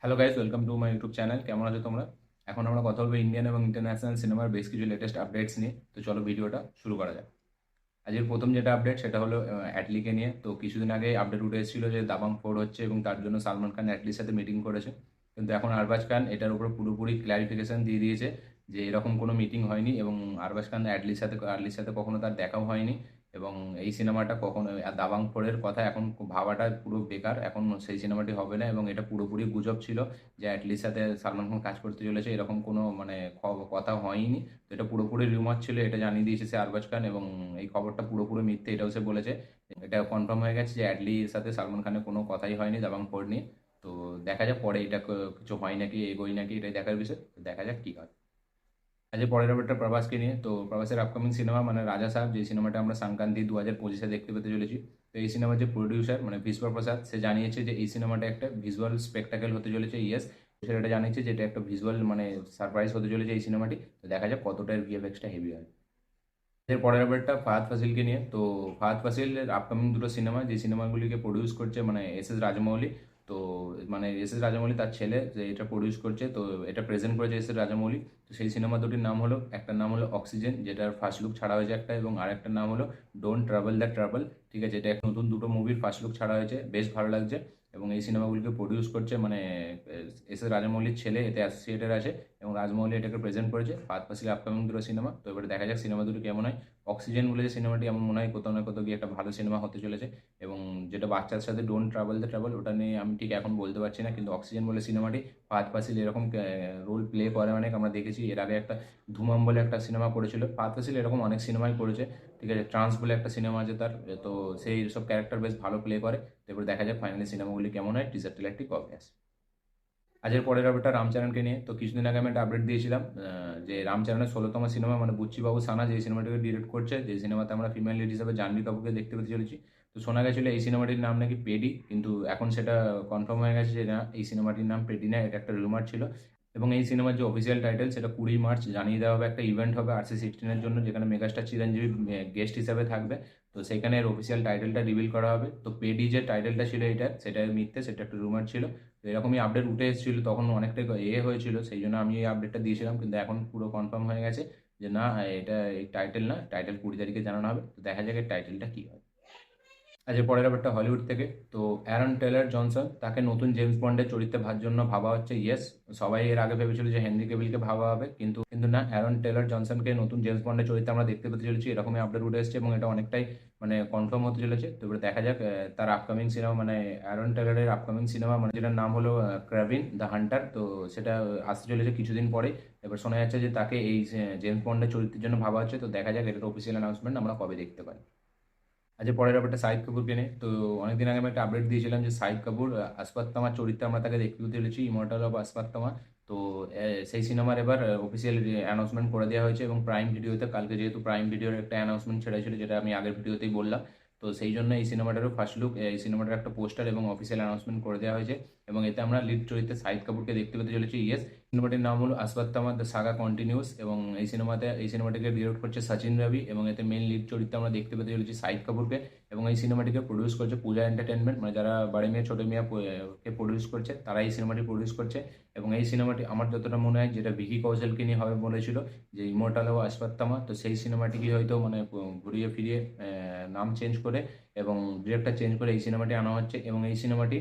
Hello guys, welcome to my YouTube channel. কেমন আছো তোমরা? এখন আমরা কথা বলবো ইন্ডিয়ান এবং ইন্টারন্যাশনাল সিনেমার বেশ কিছু লেটেস্ট আপডেটস নিয়ে। তো চলো ভিডিওটা শুরু করা যাক। আজকের প্রথম যেটা আপডেট সেটা হলো অ্যাটলিকে নিয়ে। তো কিছুদিন আগে আপডেট উঠে এসেছিল যে দাবাং 4 হচ্ছে এবং তার জন্য সালমান খান অ্যাটলির সাথে মিটিং করেছে। কিন্তু এখন আরবাজ খান এটার উপর পুরোপুরি ক্ল্যারিফিকেশন দিয়ে দিয়েছে যে এরকম কোনো মিটিং হয়নি এবং আরবাজ খান আর্লির সাথে কখনো তার দেখাও হয়নি। এবং এই সিনেমাটা কখনো দাবাং 4-এর কথা এখন ভাবাটা পুরো বেকার। এখন সেই সিনেমাটি হবে না এবং এটা পুরোপুরি গুজব ছিল যে অ্যাটলির সাথে সালমান খান কাজ করতে চলেছে, এরকম কোনো মানে কথা হয়নি। তো এটা পুরোপুরি রিউমার ছিল, এটা জানিয়ে দিয়েছে সে আরবাজ খান এবং এই খবরটা পুরোপুরি মিথ্যে এটাও সে বলেছে। এটা কনফার্ম হয়ে গেছে যে অ্যাডলির সাথে সালমান খানের কোনো কথাই হয়নি দাবাং 4 নিয়ে। তো দেখা যাক পরে এটা কিছু হয় নাকি এগোয় নাকি, এটাই দেখার বিষয়। তো দেখা যাক কি হয়। আজ পরের ব্যাপারটা প্রভাসকে নিয়ে। তো প্রভাসের আপকামিং সিনেমা মানে রাজা সাহেব, যে সিনেমাটা আমরা সংক্রান্তি 2025-এ দেখতে পেতে চলেছি। তো এই সিনেমার যে প্রডিউসার মানে বিশ্বর প্রসাদ, সে জানিয়েছে যে এই সিনেমাটা একটা ভিজুয়াল স্পেকটাকেল হতে চলেছে। ইয়েস, সেটা জানিয়েছে যে এটা একটা ভিজুয়াল মানে সারপ্রাইজ হতে চলেছে এই সিনেমাটি। তো দেখা যাক কতটা ভিএফএক্সটা হেভি হয়। এর পরের আপডেটটা ফাহাদ ফাসিলকে নিয়ে। তো ফাহাদ ফাসিলের আপকামিং দুটো সিনেমা, যে সিনেমাগুলিকে প্রডিউস করছে মানে এস এস রাজামৌলি। তো মানে এস এস রাজামৌলি তার ছেলে যে এটা প্রডিউস করছে, তো এটা প্রেজেন্ট করেছে এস এস রাজামৌলি। তো সেই সিনেমা দুটির নাম হলো, একটার নাম হলো অক্সিজেন, যেটার ফার্স্ট লুক ছাড়া হয়েছে একটা, এবং আরেকটার নাম হলো ডোন্ট ট্রাভেল দ্য ট্রাভেল। ঠিক আছে, এটা নতুন দুটো মুভির ফার্স্ট লুক ছাড়া হয়েছে, বেশ ভালো লাগছে। এবং এই সিনেমাগুলিকে প্রডিউস করছে মানে এস এস রাজামৌলির ছেলে এতে অ্যাসোসিয়েটেড আছে এবং রাজমৌলি এটাকে প্রেজেন্ট করেছে। ফাহাদ ফাসিলের আপকামিং দুটো সিনেমা, তো এবারে দেখা যাক সিনেমা দুটো কেমন হয়। অক্সিজেন বলে যে সিনেমাটি, আমার মনে হয় কোথাও না কোথাও গিয়ে একটা ভালো সিনেমা হতে চলেছে। এবং যেটা বাচ্চার সাথে ডোন্ট ট্রাভেল দ্য ট্রাভেল, ওটা নিয়ে আমি ঠিক এখন বলতে পারছি না, কিন্তু অক্সিজেন বলে সিনেমাটি ফাহাদ ফাসিল এরকম রোল প্লে করে অনেক, আমরা দেখেছি। এর আগে একটা ধুমাম বলে একটা সিনেমা করেছিল ফাহাদ ফাসিল, এরকম অনেক সিনেমাই করেছে। ঠিক আছে, ট্রান্স বলে একটা সিনেমা আছে তার। তো সেই সব ক্যারেক্টার বেশ ভালো প্লে করে। তো এবার দেখা যাক ফাইনালি সিনেমাগুলি কেমন হয়, টিজার টেলারটি কবে আসে। আজের পরের আপডেটটা রামচরণকে নিয়ে। তো কিছুদিন আগে আমি একটা আপডেট দিয়েছিলাম যে রামচরণের 16তম সিনেমা মানে বুচ্চিবাবু সানা, যে সিনেমাটিকে ডিরেক্ট করছে, যে সিনেমাতে আমরা ফিমেল লিড হিসেবে জাহ্নবী কাপুরকে দেখতে পেতে চলেছি। তো শোনা গেছিলো এই সিনেমাটির নাম নাকি পেডি, কিন্তু এখন সেটা কনফার্ম হয়ে গেছে যে না, এই সিনেমাটির নাম পেডি না, এটা একটা রুমার ছিল। এবং এই সিনেমার যে অফিসিয়াল টাইটেল সেটা 20 মার্চ জানিয়ে দেওয়া হবে। একটা ইভেন্ট হবে RC16-এর জন্য, যেখানে মেগাস্টার চিরঞ্জীবী গেস্ট হিসাবে থাকবে। তো সেখানে এর অফিসিয়াল টাইটেলটা রিভিল করা হবে। তো পেডি যে টাইটেলটা ছিল এটা, সেটা মিথ্যে, সেটা একটা রুমার ছিল। তো এরকমই আপডেট উঠে এসেছিল, তখন অনেকটাই হয়েছিল, সেই জন্য আমি এই আপডেটটা দিয়েছিলাম। কিন্তু এখন পুরো কনফার্ম হয়ে গেছে যে না, এটা এই টাইটেল না, টাইটেল 20 তারিখে জানানো হবে। তো দেখা যাক এর টাইটেলটা কি হয়। আজ পরের ব্যাপারটা হলিউড থেকে। তো অ্যারন টেলর জনসন, তাকে নতুন জেমস বন্ডের চরিত্রে জন্য ভাবা হচ্ছে। ইয়েস, সবাই এর আগে ভেবেছিল যে হেনরি কেভিলকে ভাবা হবে, কিন্তু কিন্তু না, অ্যারন টেলর জনসনকে নতুন জেমস বন্ডের চরিত্রে আমরা দেখতে পেতে চলেছি, এরকমই আপডেট উঠে এসেছে এবং এটা অনেকটাই মানে কনফার্ম হতে চলেছে। তো এবার দেখা যাক তার আপকামিং সিনেমা মানে অ্যারন টেলরের আপকামিং সিনেমা মানে যেটার নাম হলো ক্রাভিন দ্য হান্টার। তো সেটা আসতে চলেছে কিছুদিন পরে। এবার শোনা যাচ্ছে যে তাকে এই জেমস বন্ডের চরিত্রের জন্য ভাবা হচ্ছে। তো দেখা যাক এটার অফিসিয়াল অ্যানাউন্সমেন্ট আমরা কবে দেখতে পাই। আচ্ছা, পরের ব্যাপারটা শাহিদ কাপুরকে নিয়ে। তো অনেকদিন আগে আমি একটা আপডেট দিয়েছিলাম যে শাহিদ কাপুর আসপাত্তামার চরিত্রে আমরা তাকে দেখতে চলেছি, ইমর্টাল অফ আসপাত্তামা। তো সেই সিনেমার এবার অফিসিয়াল অ্যানাউন্সমেন্ট করে দেওয়া হয়েছে এবং প্রাইম ভিডিওতে কালকে, যেহেতু প্রাইম ভিডিওর একটা অ্যানাউন্সমেন্ট ছেড়েছিল যেটা আমি আগের ভিডিওতেই বললাম, তো সেই জন্য এই সিনেমাটারও ফার্স্ট লুক, এই সিনেমাটার একটা পোস্টার এবং অফিসিয়াল অ্যানাউন্সমেন্ট করে দেওয়া হয়েছে। এবং এতে আমরা লিড চরিত্রে শাহিদ কাপুরকে দেখতে পেতে চলেছি। ইয়েস, সিনেমাটির নাম হলো আসপাত্তামা দ্য সাগা কন্টিনিউস এবং এই সিনেমাটিকে ডিরেক্ট করছে সচিন রবি এবং এতে মেন লিড চরিত্রে আমরা দেখতে পেতে চলেছি শাহিদ কাপুরকে। এবং এই সিনেমাটিকে প্রডিউস করছে পূজা এন্টারটেনমেন্ট, মানে যারা বাড়ি মেয়ে ছোটো মিয়া কে প্রডিউস করছে, তারা এই সিনেমাটি প্রডিউস করছে। এবং এই সিনেমাটি আমার যতটা মনে হয় যেটা ভিকি কৌশলকে নিয়ে হবে বলেছিল, যে ইমর্টাল ও আসপাত্তামা, তো সেই সিনেমাটিকে হয়তো মানে ঘুরিয়ে ফিরিয়ে নাম চেঞ্জ করে এবং ডিরেক্টর চেঞ্জ করে এই সিনেমাটি আনা হচ্ছে। এবং এই সিনেমাটি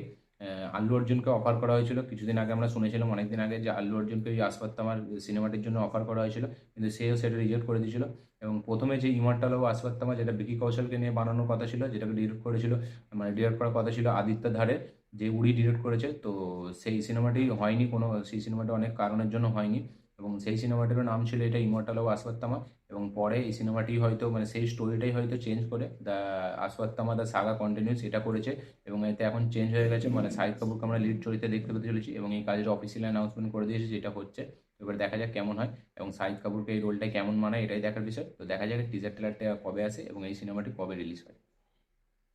আল্লু অর্জুনকে অফার করা হয়েছিল কিছুদিন আগে, আমরা শুনেছিলাম অনেকদিন আগে যে আল্লু অর্জুনকে ওই আসপাত্তামার সিনেমাটির জন্য অফার করা হয়েছিল, কিন্তু সেও সেটা রিজেক্ট করে দিয়েছিল। এবং প্রথমে যে ইমর্টাল ও আসপাত্তামা, যেটা বিকি কৌশলকে নিয়ে বানানোর কথা ছিল, যেটাকে ডিরেক্ট করেছিল মানে ডিরেক্ট করার কথা ছিল আদিত্য ধারে, যে উড়ি ডিরেক্ট করেছে, তো সেই সিনেমাটি হয়নি, কোনো সেই সিনেমাটি অনেক কারণের জন্য হয়নি। এবং সেই সিনেমাটিরও নাম ছিল এটা ইমর্টাল ও আসপাত্তামা। এবং পরে এই সিনেমাটি হয়তো মানে সেই স্টোরিটাই হয়তো চেঞ্জ করে দ্য আসপাত্তামা দ্য সাগা কন্টিনিউস এটা করেছে। এবং এতে এখন চেঞ্জ হয়ে গেছে, মানে শাহিদ কাপুরকে আমরা লিড চরিত্রে দেখতে পেতে চলেছি এবং এই কাজের অফিসিয়াল অ্যানাউন্সমেন্ট করে দিয়েছে যেটা হচ্ছে। এবার দেখা যাক কেমন হয় এবং শাহিদ কাপুরকে এই রোলটাই কেমন মানায়, এটাই দেখার বিষয়। তো দেখা যাক টিজার ট্রেলারটা কবে আসে এবং এই সিনেমাটি কবে রিলিজ হয়।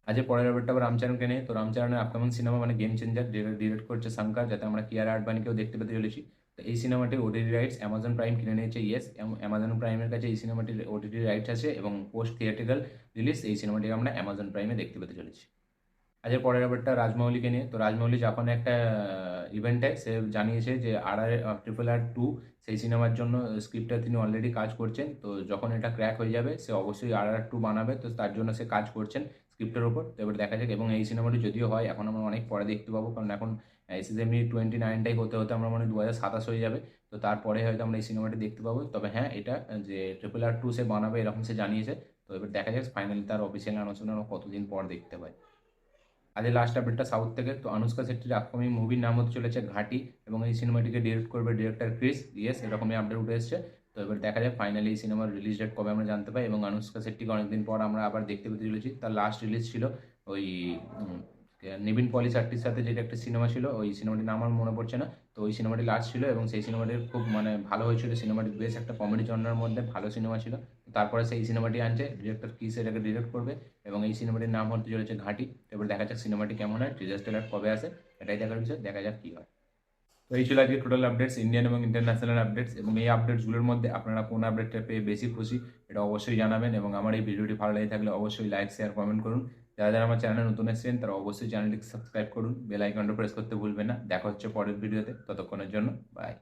আজ পরের ব্যাপারটা আবার রামচরণকে নিয়ে। তো রামচরণের আপকামিং সিনেমা মানে গেম চেঞ্জার, যেটা ডিরেক্ট করছে শঙ্কর, যাতে আমরা কিয়ারা আডবাণীকেও দেখতে পেতে চলেছি। তো এই সিনেমাটির ওটিটি রাইটস অ্যামাজন প্রাইম কিনে নিয়েছে। ইয়েস, অ্যামাজন প্রাইমের কাছে এই সিনেমাটির ওটিটি রাইটস আছে এবং পোস্ট থিয়েটিক্যাল রিলিজ এই সিনেমাটিকে আমরা অ্যামাজন প্রাইমে দেখতে পেতে চলেছি। আজকের পরের ব্যাপারটা রাজমৌলিকে নিয়ে। তো রাজমৌলি যখন একটা ইভেন্টে সে জানিয়েছে যে RRR সেই সিনেমার জন্য স্ক্রিপ্টটা তিনি অলরেডি কাজ করছেন। তো যখন এটা ক্র্যাক হয়ে যাবে সে অবশ্যই RRR 2 বানাবে, তো তার জন্য সে কাজ করছেন স্ক্রিপ্টের ওপর। তো এবার দেখা যাক, এবং এই সিনেমাটি যদিও হয় এখন আমরা অনেক পরে দেখতে পাবো, কারণ এখন এসএসএমই 29টাই হতে হতে আমরা মনে হয় 2027 হয়ে যাবে। তো তারপরে হয়তো আমরা এই সিনেমাটি দেখতে পাবো। তবে হ্যাঁ, এটা যে RRR 2 সে বানাবে এরকম সে জানিয়েছে। তো এবার দেখা যাক ফাইনালি তার অফিসিয়াল আলোচনা আমরা কতদিন পর দেখতে পাই। আজ লাস্ট আপডেটটা সাউথ থেকে। তো অনুষ্কা শেট্টির আপকামিং মুভির নাম হতে চলেছে ঘাটি, এবং এই সিনেমাটিকে ডিরেক্ট করবে ডিরেক্টর ক্রিস। ইয়েস, এরকমই আপডেট উঠে এসেছে। তো এবার দেখা যায় ফাইনালি এই সিনেমার রিলিজ ডেট কবে আমরা জানতে পাই, এবং অনুষ্কা শেট্টিকে অনেকদিন পর আমরা আবার দেখতে পেতে চলেছি। তার লাস্ট রিলিজ ছিল ওই নিবিন পলি শেট্টির সাথে যেটা একটা সিনেমা ছিল, ওই সিনেমাটির নাম আমার মনে পড়ছে না। তো ওই সিনেমাটি লাস্ট ছিল, এবং সেই সিনেমাটির খুব মানে ভালো হয়েছিল। সিনেমাটি বেশ একটা কমেডি জনরার মধ্যে ভালো সিনেমা ছিল। তারপরে সেই সিনেমাটি আনছে, ডিরেক্টর ক্রিস এটাকে ডিরেক্ট করবে, এবং এই সিনেমাটির নাম হতে চলেছে ঘাটি। এবার দেখা যাক সিনেমাটি কেমন হয়, টিজার ট্রেলার কবে আসে, এটাই দেখার বিষয়, দেখা যাক কী হয়। তো এই ছিল আজকে টোটাল আপডেটস, ইন্ডিয়ান এবং ইন্টারন্যাশনাল আপডেটস। এবং এই আপডেটসগুলোর মধ্যে আপনারা কোন আপডেটটা পেয়ে বেশি খুশি এটা অবশ্যই জানাবেন, এবং আমার এই ভিডিওটি ভালো লেগে থাকলে অবশ্যই লাইক, শেয়ার, কমেন্ট করুন। যারা যারা আমার চ্যানেলে নতুন এসেছেন তারা অবশ্যই চ্যানেলটিকে সাবস্ক্রাইব করুন, বেল আইকনটা প্রেস করতে ভুলবেন না। দেখা হচ্ছে পরের ভিডিওতে, ততক্ষণের জন্য বাই।